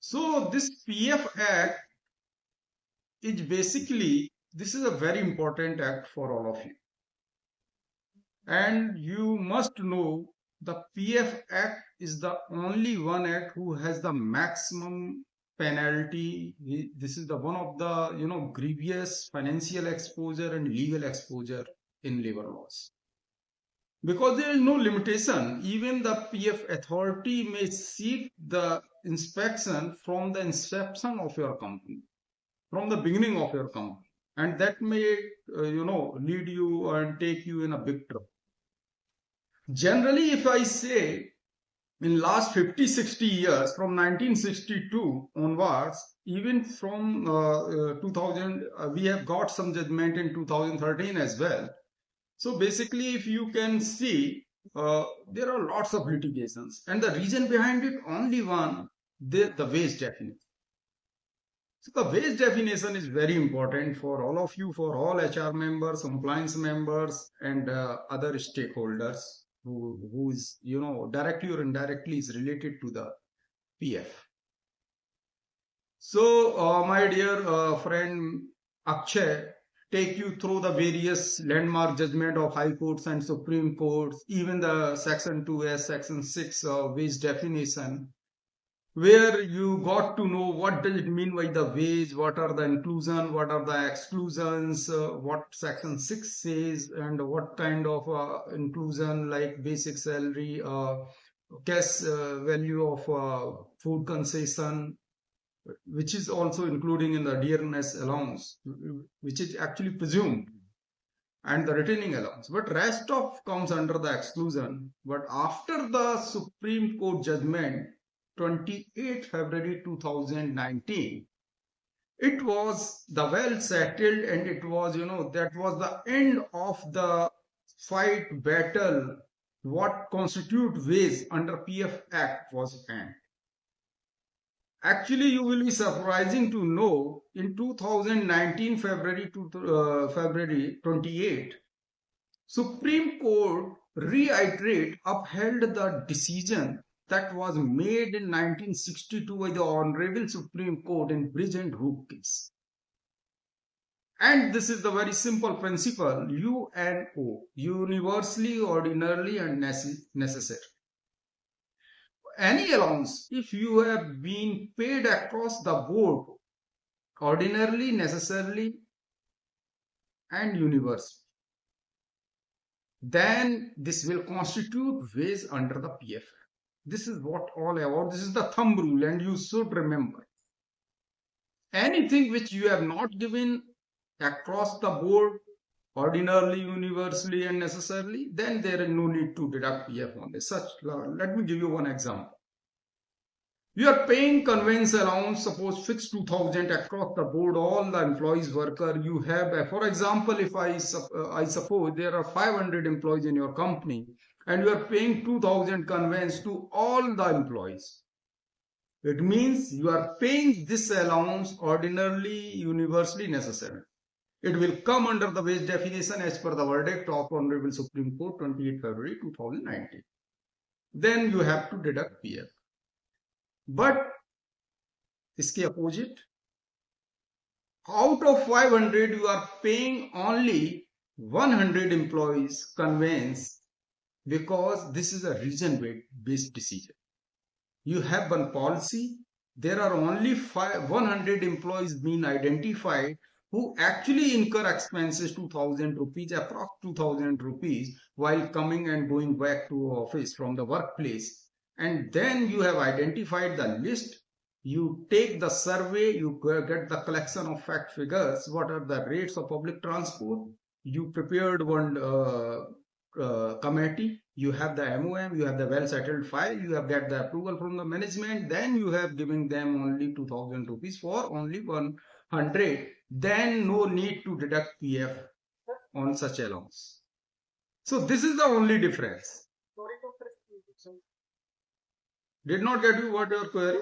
So this PF Act is basically, this is a very important act for all of you. And you must know the PF Act is the only one act who has the maximum penalty. This is the one of the, grievous financial exposure and legal exposure in labor laws. Because there is no limitation, even the PF authority may seek the inspection from the inception of your company, from the beginning of your company, and that may, lead you and take you in a big trouble. Generally, if I say in last 50-60 years, from 1962 onwards, even from 2000, we have got some judgment in 2013 as well. So basically, if you can see, there are lots of litigations, and the reason behind it, only one, the wage definition. So the wage definition is very important for all of you, for all HR members, compliance members, and other stakeholders who is, directly or indirectly is related to the PF. So, my dear friend Akshay, take you through the various landmark judgment of high courts and supreme courts, even the section 2s, section 6 wage definition, where you got to know what does it mean by the wage, what are the inclusion, what are the exclusions, what section 6 says, and what kind of inclusion, like basic salary, cash value of food concession, which is also including in the dearness allowance, which is actually presumed, and the retaining allowance. But rest of comes under the exclusion. But after the Supreme Court judgment, 28 February 2019, it was the well settled, and it was, that was the end of the fight battle. What constitute wage under PF Act was end. Actually, you will be surprising to know in 2019 February 28, Supreme Court upheld the decision that was made in 1962 by the Honorable Supreme Court in Bridge and Hook case. And this is the very simple principle, UNO, universally, ordinarily, and necessary. Any allowance, if you have been paid across the board, ordinarily, necessarily, and universally, then this will constitute wage under the PF. This is what all about. This is the thumb rule, and you should remember. Anything which you have not given across the board, ordinarily, universally, and necessarily, then there is no need to deduct PF on this. Let me give you one example. You are paying conveyance allowance, suppose fixed 2000 across the board, all the employees, worker you have. For example, if I suppose there are 500 employees in your company, and you are paying 2000 conveyance to all the employees. It means you are paying this allowance ordinarily, universally, necessary. It will come under the wage definition as per the verdict of Honorable Supreme Court 28 February 2019. Then you have to deduct PF. But इसके opposite, out of 500 you are paying only 100 employees conveyance, because this is a region-based decision. You have one policy, there are only 100 employees being identified who actually incur expenses 2000 rupees, approx 2000 rupees, while coming and going back to office from the workplace. And then you have identified the list, you take the survey, you get the collection of fact figures, what are the rates of public transport, you prepared one committee, you have the MOM, you have the well settled file, you have got the approval from the management, then you have given them only 2000 rupees for only 100, then no need to deduct PF on such allowance. So this is the only difference. Did not get you what your query?